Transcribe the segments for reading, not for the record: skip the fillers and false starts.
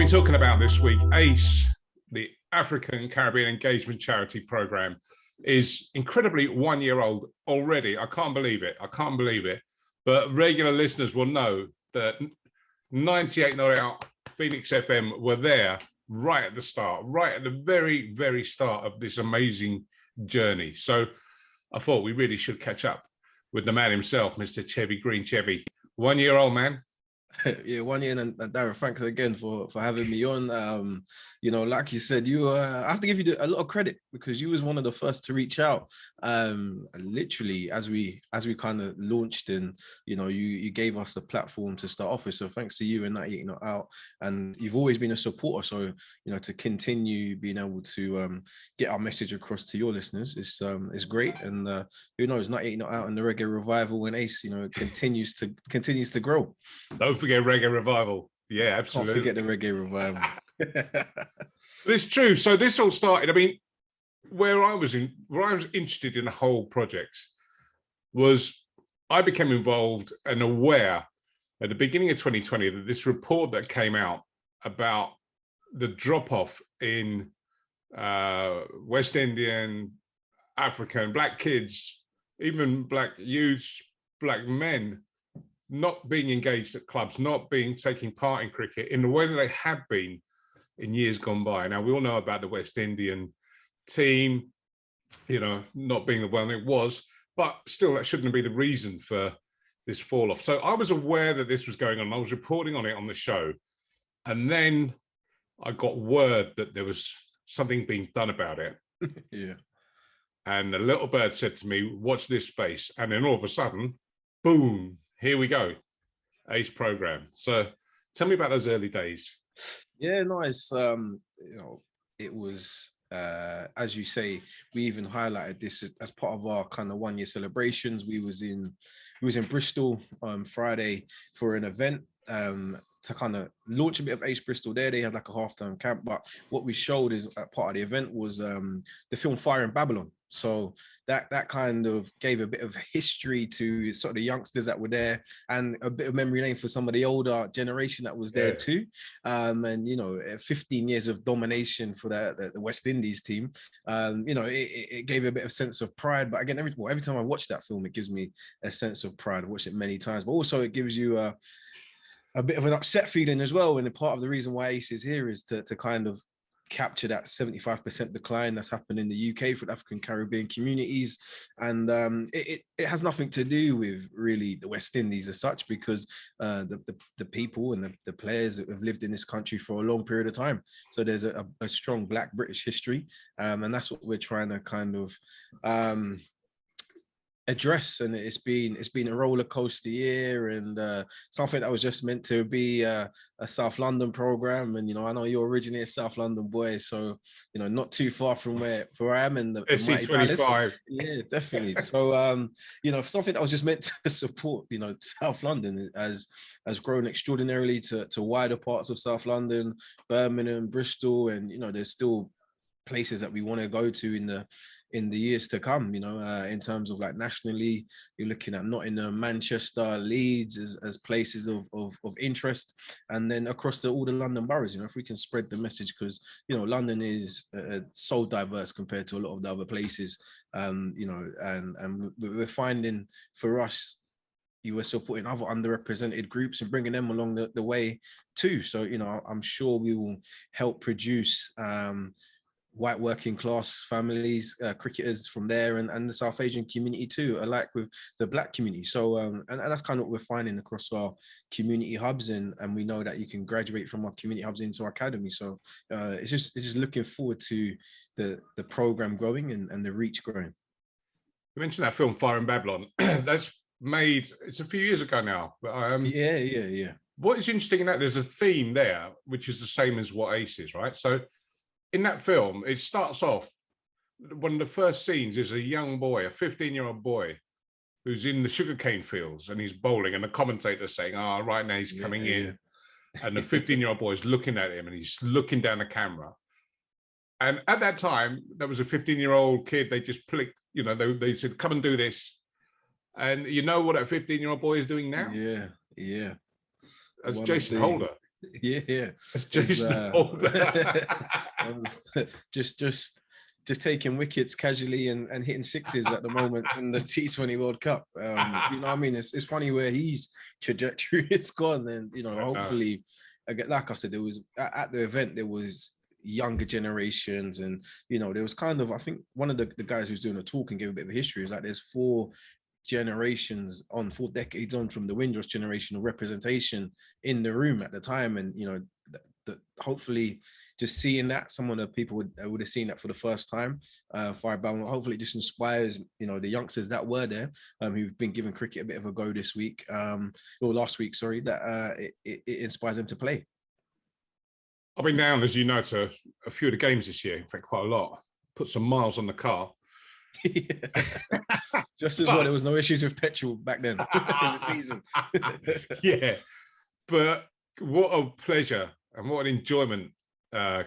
talking about this week, ACE, the African Caribbean Engagement Charity Program, is incredibly 1 year old already. I can't believe it. I can't believe it. But regular listeners will know that 98 Not Out Phoenix FM were there right at the start, right at the very, very start of this amazing journey. So I thought we really should catch up with the man himself, Mr. Chevy Green. Chevy, 1 year old man. Yeah, 1 year, and Darren, thanks again for having me on. Like you said, you I have to give you a lot of credit because you was one of the first to reach out. Literally as we kind of launched, and you gave us a platform to start off with. So thanks to you and that, out, and you've always been a supporter. So to continue being able to get our message across to your listeners is great. And who knows, not out, and the reggae revival and ACE, continues to grow. Don't forget Reggae Revival. Yeah, absolutely. Can't forget the Reggae Revival. But it's true. So this all started, I mean, where I was interested in the whole project was I became involved and aware at the beginning of 2020 that this report that came out about the drop-off in West Indian, African, Black kids, even Black youths, Black men, not being engaged at clubs, not taking part in cricket in the way that they had been in years gone by. Now, we all know about the West Indian team, not being the one it was, but still that shouldn't be the reason for this fall off. So I was aware that this was going on. I was reporting on it on the show. And then I got word that there was something being done about it. Yeah. And the little bird said to me, watch this space. And then all of a sudden, boom, here we go, ACE program. So tell me about those early days. Yeah, nice. It was, as you say, we even highlighted this as part of our kind of 1 year celebrations. We was in Bristol on Friday for an event to kind of launch a bit of ACE Bristol there. They had like a half-term camp, but what we showed is part of the event was the film Fire in Babylon. So that kind of gave a bit of history to sort of the youngsters that were there, and a bit of memory lane for some of the older generation that was there too. And 15 years of domination for the West Indies team. It gave a bit of sense of pride. But again, every time I watch that film, it gives me a sense of pride. I've watched it many times, but also it gives you a bit of an upset feeling as well. And part of the reason why ACE is here is to kind of capture that 75% decline that's happened in the UK for the African Caribbean communities. And it has nothing to do with really the West Indies as such, because the people and the players have lived in this country for a long period of time. So there's a strong Black British history. And that's what we're trying to kind of address. And it's been a roller coaster year, and something that was just meant to be a South London program. And I know you're originally a South London boy, so not too far from where I am in the Mighty Palace. Yeah, definitely. So something that was just meant to support South London has grown extraordinarily to wider parts of South London, Birmingham, Bristol, and there's still places that we want to go to in the years to come. In terms of like nationally, you're looking at Nottingham, Manchester, Leeds as places of interest, and then across all the London boroughs. If we can spread the message, because London is so diverse compared to a lot of the other places. And we're finding for us, you were supporting other underrepresented groups and bringing them along the way too. So I'm sure we will help produce white working class families, cricketers from there, and the South Asian community too, alike with the Black community. So and that's kind of what we're finding across our community hubs, and we know that you can graduate from our community hubs into our academy. So it's just looking forward to the program growing and the reach growing. You mentioned that film Fire in Babylon. It's a few years ago now, but yeah. What is interesting in that, there's a theme there which is the same as what ACE is, right? So in that film, it starts off, one of the first scenes is a young boy, a 15-year-old boy, who's in the sugarcane fields and he's bowling, and the commentator's saying, right now he's coming in. And the 15-year-old boy is looking at him and he's looking down the camera. And at that time, there was a 15-year-old kid, they just clicked, they said, come and do this. And you know what a 15-year-old boy is doing now? Yeah. As Jason Holder. Yeah. As It's, Jason Bold. just taking wickets casually and hitting sixes at the moment in the T20 World Cup. You know what I mean? It's funny where his trajectory it's gone. And, you know, hopefully, like I said, there was at the event, there was younger generations. And, you know, there was kind of, I think one of the guys who's doing a talk and gave a bit of a history is like there's 4 decades on from the Windrush generation of representation in the room at the time. And, you know, hopefully just seeing that some of the people would have seen that for the first time, hopefully it just inspires, you know, the youngsters that were there, who've been giving cricket a bit of a go this week, or last week, sorry, that it inspires them to play. I've been down, as you know, to a few of the games this year, in fact, quite a lot. Put some miles on the car. Just as well, there was no issues with petrol back then in the season. Yeah, but what a pleasure and what an enjoyment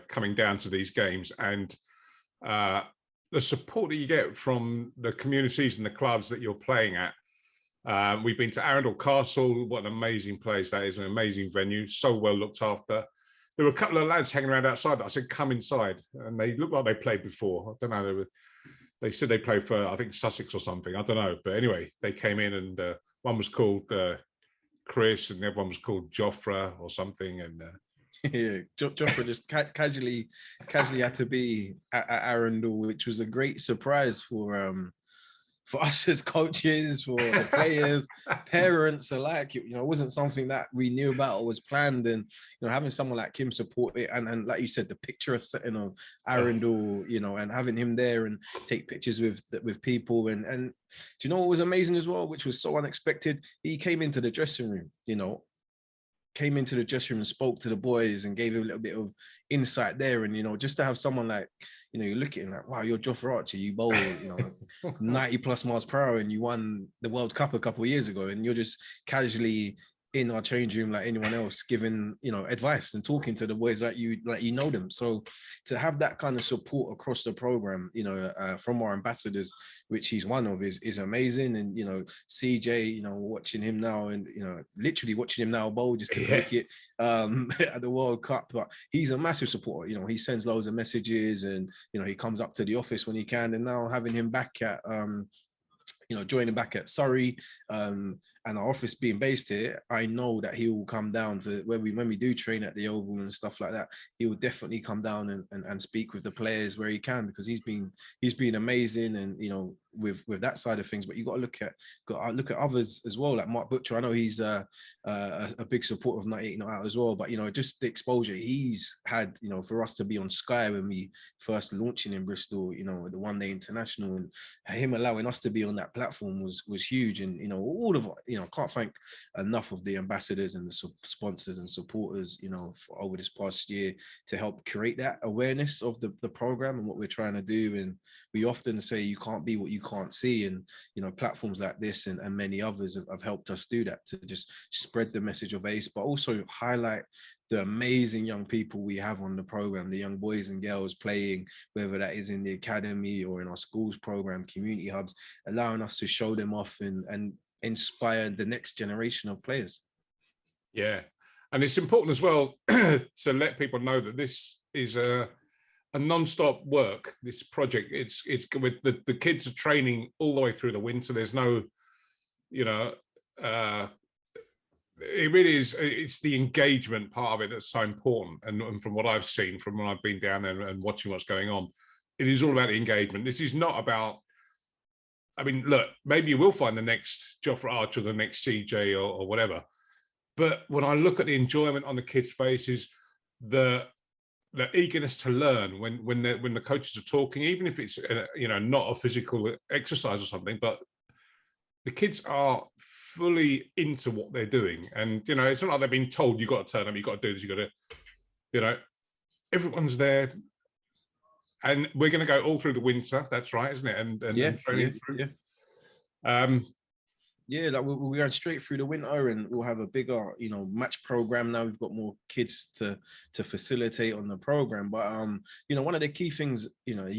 coming down to these games, and the support that you get from the communities and the clubs that you're playing at. We've been to Arundel Castle. What an amazing place that is, an amazing venue, so well looked after. There were a couple of lads hanging around outside that I said, come inside, and they looked like they played before. I don't know, they said they played for, I think, Sussex or something. I don't know. But anyway, they came in, and one was called Chris, and the other one was called Joffre or something. And yeah, Joffre just casually had to be at Arundel, which was a great surprise for us as coaches, for the players, parents alike. You know, it wasn't something that we knew about or was planned. And, you know, having someone like him support it, and like you said, the picturesque setting of Arundel, you know, and having him there and take pictures with people. And do you know what was amazing as well, which was so unexpected? He came into the dressing room, you know, and spoke to the boys and gave a little bit of insight there. And, you know, just to have someone like, you know, you look at him like, wow, you're Jofra Archer, you bowl, you know, 90 plus miles per hour, and you won the World Cup a couple of years ago, and you're just casually in our change room like anyone else, giving, you know, advice and talking to the boys like you know them. So to have that kind of support across the program, you know, from our ambassadors, which he's one of, is amazing. And, you know, CJ, you know, watching him now, and, you know, literally watching him now bowl just to cricket at the World Cup. But he's a massive supporter. You know, he sends loads of messages, and, you know, he comes up to the office when he can. And now having him back at you know, joining back at Surrey, and our office being based here, I know that he will come down to when we do train at the Oval and stuff like that. He will definitely come down and speak with the players where he can, because he's been amazing. And, you know, with that side of things. But you got to look at others as well, like Mark Butcher. I know he's a big supporter of 98 Not Out as well. But, you know, just the exposure he's had, you know, for us to be on Sky when we first launching in Bristol, you know, the One Day International, and him allowing us to be on that platform was huge. And, you know, all of, you know, can't thank enough of the ambassadors and the sponsors and supporters, you know, over this past year to help create that awareness of the program and what we're trying to do. And we often say you can't be what you can't see, and, you know, platforms like this and many others have helped us do that, to just spread the message of ACE, but also highlight the amazing young people we have on the program, the young boys and girls playing, whether that is in the academy or in our schools program, community hubs, allowing us to show them off and inspire the next generation of players. Yeah, and it's important as well to let people know that this is a non-stop work. This project, it's with the kids are training all the way through the winter. There's no, you know, it really is. It's the engagement part of it that's so important. And from what I've seen, from when I've been down there and watching what's going on, it is all about the engagement. This is not about, I mean, look, maybe you will find the next Jofra Archer, the next CJ or whatever. But when I look at the enjoyment on the kids' faces, the eagerness to learn when the coaches are talking, even if it's you know, not a physical exercise or something, but the kids are fully into what they're doing. And, you know, it's not like they're being told, you got to turn up, you got to do this, you got to, you know, everyone's there. And we're going to go all through the winter. That's right, isn't it? And training through. Yeah, like we're going straight through the winter, and we'll have a bigger, you know, match program now. We've got more kids to facilitate on the program. But you know, one of the key things, you know,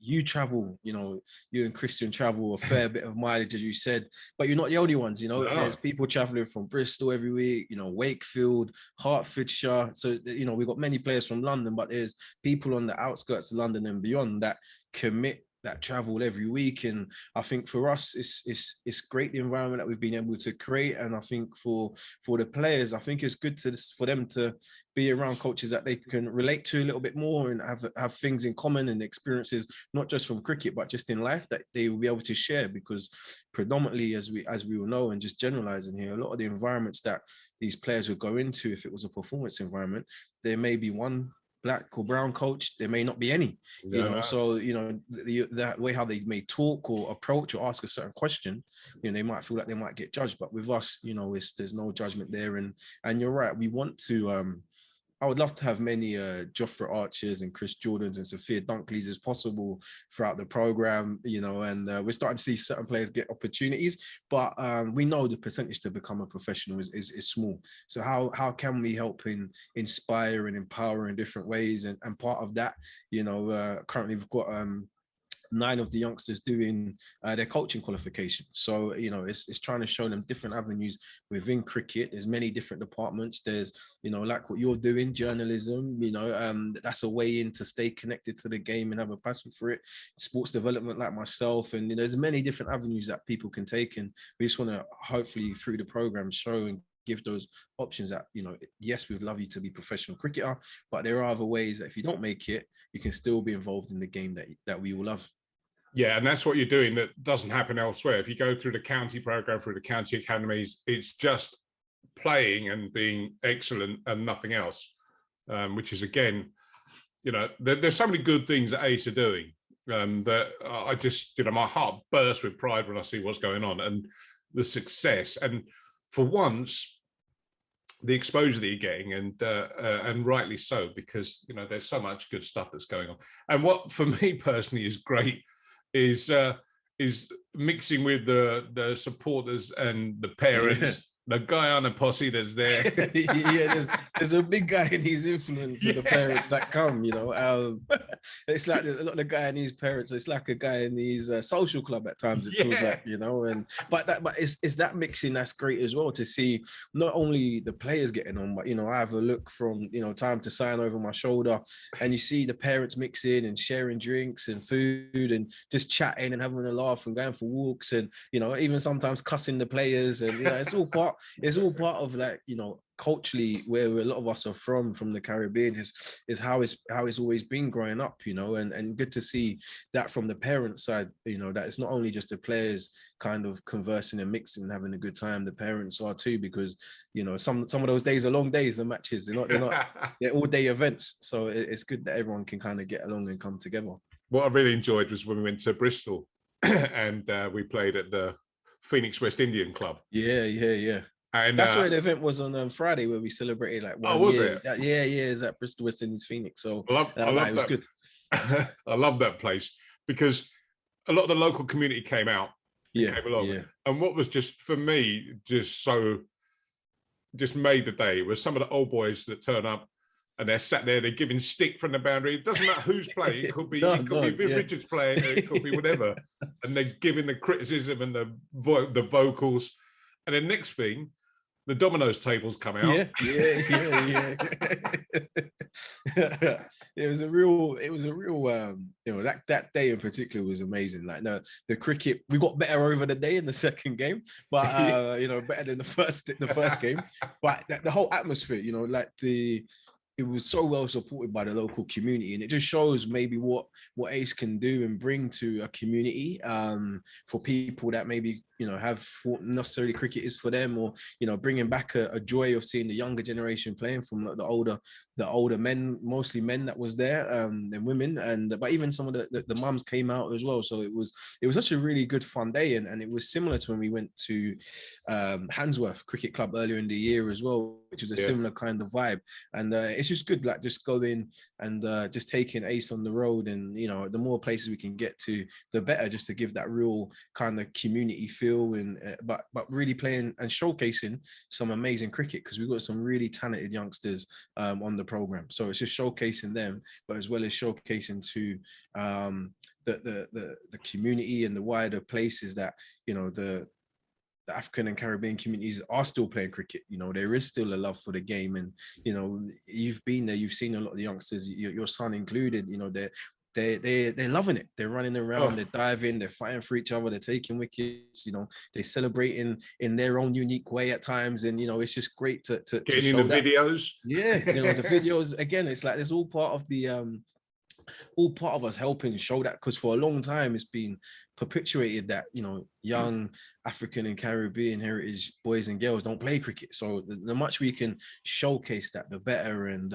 you travel, you and Christian travel a fair bit of mileage, as you said, but you're not the only ones. No. There's people traveling from Bristol every week, Wakefield, Hertfordshire. So, we've got many players from London, but there's people on the outskirts of London and beyond that commit, that travel every week. And I think for us, it's great, the environment that we've been able to create. And I think for the players, I think it's good for them to be around coaches that they can relate to a little bit more and have things in common and experiences, not just from cricket, but just in life, that they will be able to share. Because predominantly, as we all know, and just generalizing here, a lot of the environments that these players would go into, if it was a performance environment, there may be one black or brown coach, there may not be any, so that way how they may talk or approach or ask a certain question, they might feel like they might get judged. But with us, there's no judgment there. And you're right, we want to I would love to have many Jofra Archers and Chris Jordans and Sophia Dunkleys as possible throughout the program, and we're starting to see certain players get opportunities, but we know the percentage to become a professional is small. So how can we help inspire and empower in different ways? And part of that, currently we've got 9 of the youngsters doing their coaching qualification. So, it's trying to show them different avenues within cricket. There's many different departments. There's, like what you're doing, journalism, that's a way in to stay connected to the game and have a passion for it. Sports development, like myself. And there's many different avenues that people can take. And we just want to hopefully through the program show and give those options that, yes, we'd love you to be a professional cricketer, but there are other ways that if you don't make it, you can still be involved in the game that we all love. Yeah, and that's what you're doing that doesn't happen elsewhere. If you go through the county program, through the county academies, it's just playing and being excellent and nothing else, which is, again, there's so many good things that Ace are doing that I just, my heart bursts with pride when I see what's going on and the success. And for once, the exposure that you're getting, and rightly so, because, there's so much good stuff that's going on. And what, for me personally, is great is mixing with the supporters and the parents, the Guyana posse that's there. There's a big Guyanese influence with the parents that come, it's like a lot of the Guyanese parents, it's like a Guyanese social club at times, it feels like, but it's that mixing that's great as well, to see not only the players getting on, but, I have a look from, time to sign over my shoulder, and you see the parents mixing and sharing drinks and food and just chatting and having a laugh and going for walks and, even sometimes cussing the players. And, it's all part of, like, culturally where a lot of us are from the Caribbean is how it's always been growing up, and good to see that from the parent side, that it's not only just the players kind of conversing and mixing and having a good time, the parents are too, because some of those days are long days, the matches, they're all day events, so it's good that everyone can kind of get along and come together. What I really enjoyed was when we went to Bristol and we played at the Phoenix West Indian Club. Yeah. And that's where the event was on Friday, where we celebrated like 1 year. Was it? It's at Bristol West Indies Phoenix. So I love it was good. I love that place because a lot of the local community came out. Came along. Yeah. And what was just, for me, just made the day was some of the old boys that turn up and they're sat there, they're giving stick from the boundary. It doesn't matter who's playing. It could be Richards playing, or it could be whatever. And they're giving the criticism and the vocals. And then next thing, the dominoes tables come out. Yeah. It was a real, that day in particular was amazing. Like the cricket, we got better over the day in the second game, but better than the first game. But the whole atmosphere, it was so well supported by the local community, and it just shows maybe what Ace can do and bring to a community for people that maybe have thought necessarily cricket is for them, or bringing back a joy of seeing the younger generation playing from the older men, mostly men that was there, and women, but even some of the mums came out as well. So it was such a really good fun day, and it was similar to when we went to Handsworth Cricket Club earlier in the year as well, which was a similar kind of vibe. And it's just good, like just going and just taking Ace on the road, and the more places we can get to, the better, just to give that real kind of community feel, and but really playing and showcasing some amazing cricket, because we've got some really talented youngsters on the program. So it's just showcasing them, but as well as showcasing to the community and the wider places that, you know, the African and Caribbean communities are still playing cricket. You know, there is still a love for the game, and you know, you've been there, you've seen a lot of the youngsters, your son included. You know, they're loving it. They're running around, they're diving, they're fighting for each other, they're taking wickets. You know, they celebrate in their own unique way at times, and you know, it's just great to getting show in the that. videos. Yeah, you know, the videos again. It's like it's all part of the all part of us helping show that, because for a long time it's been perpetuated that, you know, young African and Caribbean heritage boys and girls don't play cricket. So the much we can showcase that, the better. And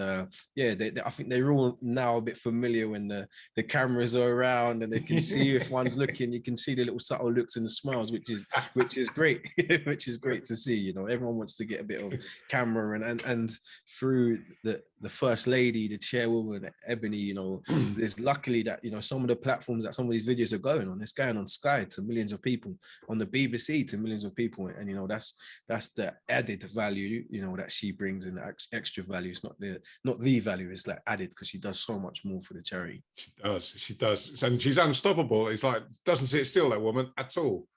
yeah, I think they're all now a bit familiar when the cameras are around and they can see if one's looking. You can see the little subtle looks and the smiles, which is great. Which is great to see. You know, everyone wants to get a bit of camera, and through the first lady, the chairwoman Ebony, you know, there's luckily that, you know, some of the platforms that some of these videos are going on, it's going on Sky to millions of people, on the BBC to millions of people, and you know, that's the added value, you know, that she brings, and the extra value. It's not the value, it's like added, because she does so much more for the charity. She does, and she's unstoppable. It's like, doesn't sit still, that woman, at all.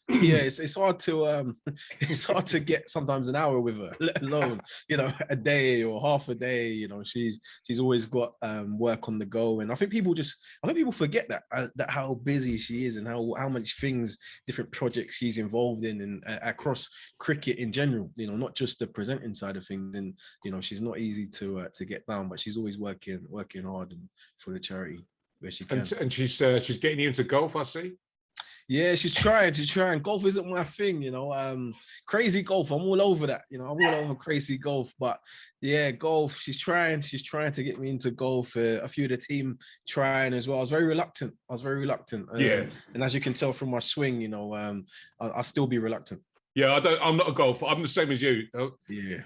Yeah, it's hard to get sometimes an hour with her, let alone, you know, a day or half a day. You know, she's always got work on the go, and I think people forget that how busy she is, and how much things, different projects she's involved in, and across cricket in general. You know, not just the presenting side of things. And you know, she's not easy to get down, but she's always working hard and for the charity where she can. And she's getting you into golf, I see. Yeah, she's trying to try, and golf isn't my thing, you know. Crazy golf, I'm all over that, you know. I'm all over crazy golf, but yeah, golf. She's trying to get me into golf. A few of the team trying as well. I was very reluctant. Yeah, and as you can tell from my swing, you know, I'll still be reluctant. Yeah, I'm not a golfer. I'm the same as you. Yeah,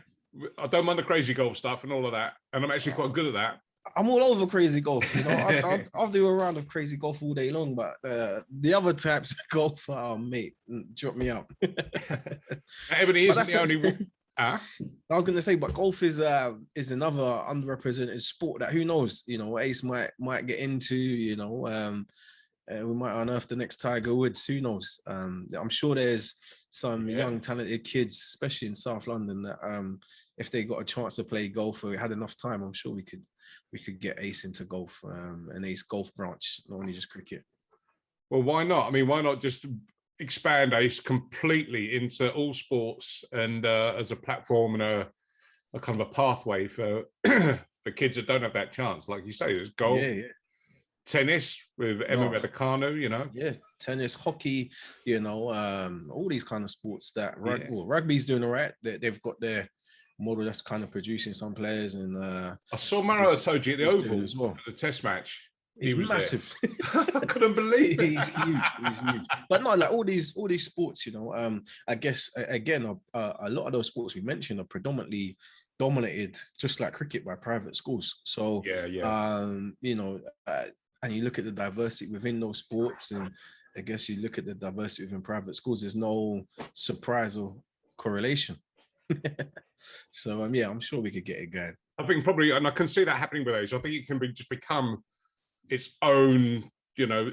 I don't mind the crazy golf stuff and all of that, and I'm actually quite good at that. I'm all over crazy golf. You know, I'll do a round of crazy golf all day long, but the other types of golf, oh mate, drop me out. Ebony isn't the only one. I was going to say, but golf is another underrepresented sport that, who knows, you know, Ace might get into. You know, we might unearth the next Tiger Woods. Who knows? I'm sure there's some young talented kids, especially in South London, that if they got a chance to play golf or had enough time, I'm sure we could get Ace into golf, an Ace golf branch, not only just cricket. Well, why not? I mean, why not just expand Ace completely into all sports, and as a platform and a kind of a pathway for for kids that don't have that chance, like you say. There's golf, tennis with Emma Raducanu, you know. Yeah, tennis, hockey, you know, all these kind of sports that rugby's doing all right. They've got their model that's kind of producing some players, and I saw Maro Itoje at the Oval as well for the Test match. He's massive. I couldn't believe it. He's huge. But no, like all these sports, you know. I guess again, a lot of those sports we mentioned are predominantly dominated, just like cricket, by private schools. So you know, and you look at the diversity within those sports, and I guess you look at the diversity within private schools. There's no surprise or correlation. So I'm sure we could get it going. I think probably, and I can see that happening with Ace. I think it can just become its own, you know,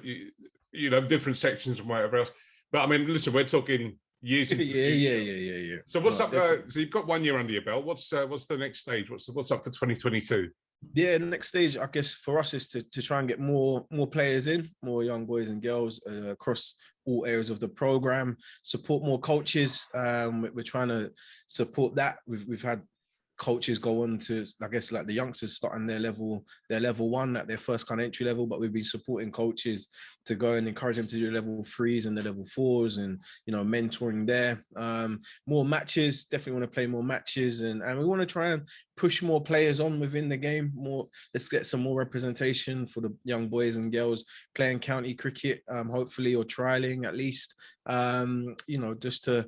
different sections and whatever else. But I mean, listen, we're talking years. Yeah. So what's up? So you've got 1 year under your belt. What's the next stage? What's up for 2022? Yeah, the next stage, I guess, for us is to try and get more players in, more young boys and girls across all areas of the program. Support more coaches. We're trying to support that. We've had coaches go on to, I guess, like the youngsters starting their level one at their first kind of entry level, but we've been supporting coaches to go and encourage them to do level 3s and the level 4s, and you know, mentoring there. More matches, definitely want to play more matches, and we want to try and push more players on within the game. Let's get some more representation for the young boys and girls playing county cricket, hopefully, or trialing at least. You know, just to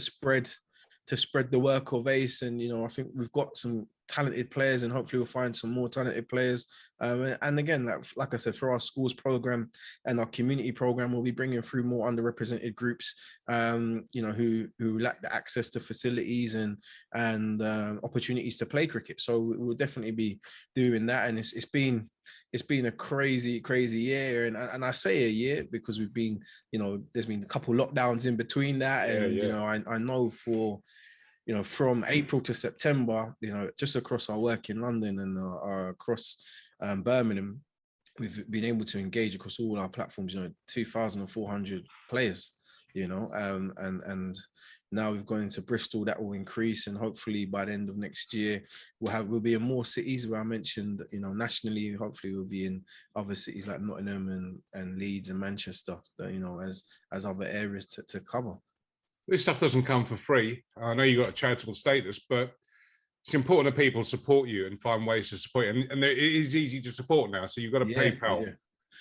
spread the work of Ace. And you know, I think we've got some talented players, and hopefully we'll find some more talented players. And again, like I said, for our schools program and our community program, we'll be bringing through more underrepresented groups, who lack the access to facilities and opportunities to play cricket. So we'll definitely be doing that. And it's been a crazy year, and I say a year because we've been, there's been a couple lockdowns in between that, and I know for from April to September, just across our work in London and across Birmingham, we've been able to engage across all our platforms, 2,400 players, and now we've gone into Bristol. That will increase, and hopefully by the end of next year, we'll be in more cities where I mentioned, nationally. Hopefully we'll be in other cities like Nottingham and Leeds and Manchester, as other areas to cover. This stuff doesn't come for free. I know you've got a charitable status, but it's important that people support you and find ways to support you. And it is easy to support now. So you've got a PayPal. Yeah.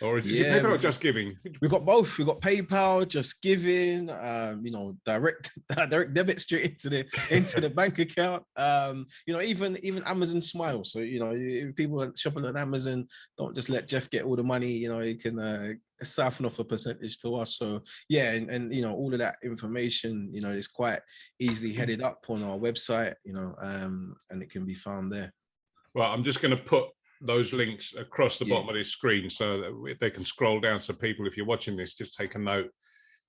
Or is it PayPal or Just Giving? We've got both. We've got PayPal, Just Giving, direct debit straight into the bank account. Even Amazon Smile. So, if people are shopping on Amazon, don't just let Jeff get all the money. You can siphon off a percentage to us. So and all of that information, is quite easily headed up on our website, and it can be found there. Well, I'm just going to put those links across the bottom of this screen so that they can scroll down. So people, if you're watching this, just take a note,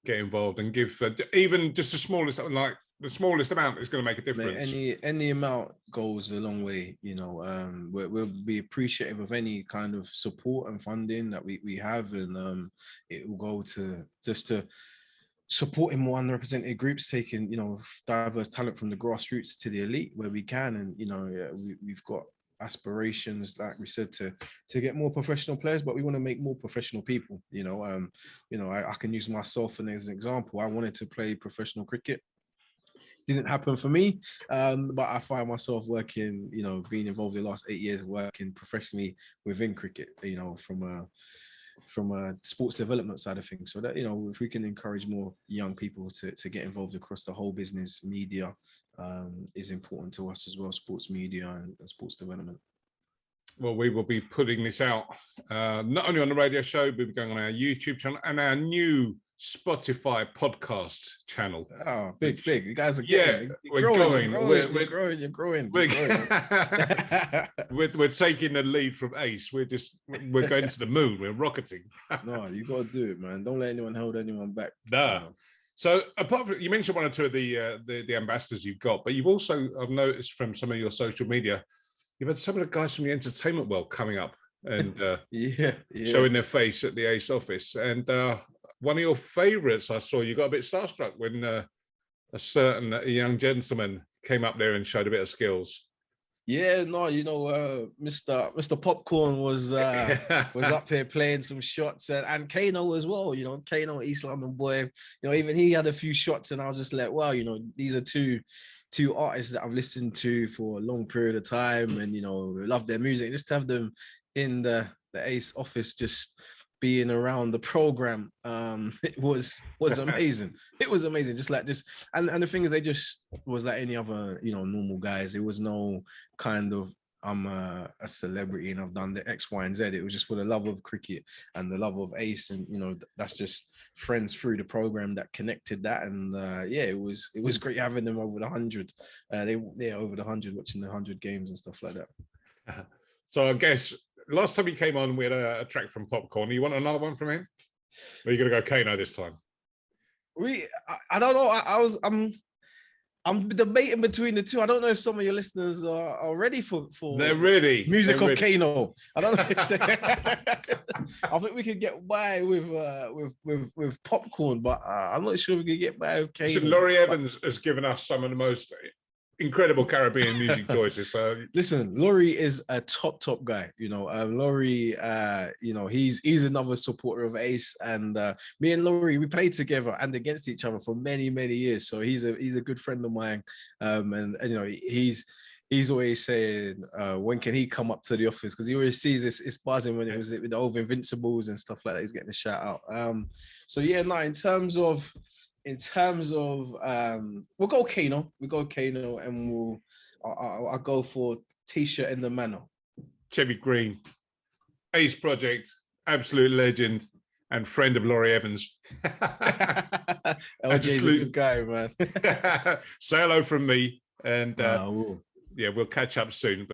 get involved, and give even just the smallest amount is going to make a difference. Any amount goes a long way. We'll be appreciative of any kind of support and funding that we have, and it will go to supporting more underrepresented groups, taking diverse talent from the grassroots to the elite where we can, and we've got aspirations, like we said, to get more professional players, but we want to make more professional people. I can use myself as an example. I wanted to play professional cricket. Didn't happen for me, but I find myself working, being involved in the last 8 years working professionally within cricket, from a sports development side of things. So that, if we can encourage more young people to get involved across the whole business, media is important to us as well, sports media and sports development. Well, we will be putting this out not only on the radio show, but we'll be going on our YouTube channel and our new Spotify podcast channel. Oh, big! You guys are getting, You're growing. We're taking the lead from Ace. We're going to the moon. We're rocketing. No, you got to do it, man. Don't let anyone hold anyone back. Nah. So apart from, you mentioned one or two of the ambassadors you've got, but you've also, I've noticed from some of your social media, you've had some of the guys from the entertainment world coming up and showing their face at the Ace office. And one of your favourites, I saw, you got a bit starstruck when a certain young gentleman came up there and showed a bit of skills. Yeah, no, Mr. Popcorn was up here playing some shots, and Kano as well. Kano, East London boy. Even he had a few shots, and I was just like, wow, these are two artists that I've listened to for a long period of time, and love their music. Just to have them in the Ace office, just being around the program, it was amazing. It was amazing. And the thing is, they just was like any other normal guys. It was no kind of I'm a celebrity and I've done the X, Y, and Z. It was just for the love of cricket and the love of Ace, and that's just friends through the program that connected that. And it was great having them over the 100. They're over the 100, watching the 100 games and stuff like that. So I guess last time he came on, we had a track from Popcorn. You want another one from him? Or are you going to go Kano this time? I don't know. I'm debating between the two. I don't know if some of your listeners are ready for They're ready. Music of Kano. I don't know. I think we could get by with Popcorn, but I'm not sure we could get by with Kano. Listen, Laurie Evans has given us some of the most incredible Caribbean music choices. So listen, Laurie is a top guy. Laurie, he's another supporter of Ace, and me and Laurie, we played together and against each other for many years. So he's a good friend of mine, and he's always saying, when can he come up to the office? Because he always sees this, it's buzzing when it was with the old Invincibles and stuff like that. He's getting a shout out. So yeah, no, in terms of we'll go Kano, and I'll go for T-shirt in the manor. Chevy Green, Ace Project, absolute legend, and friend of Laurie Evans. LJ's a good guy, man. Say hello from me, and Wow. yeah, we'll catch up soon.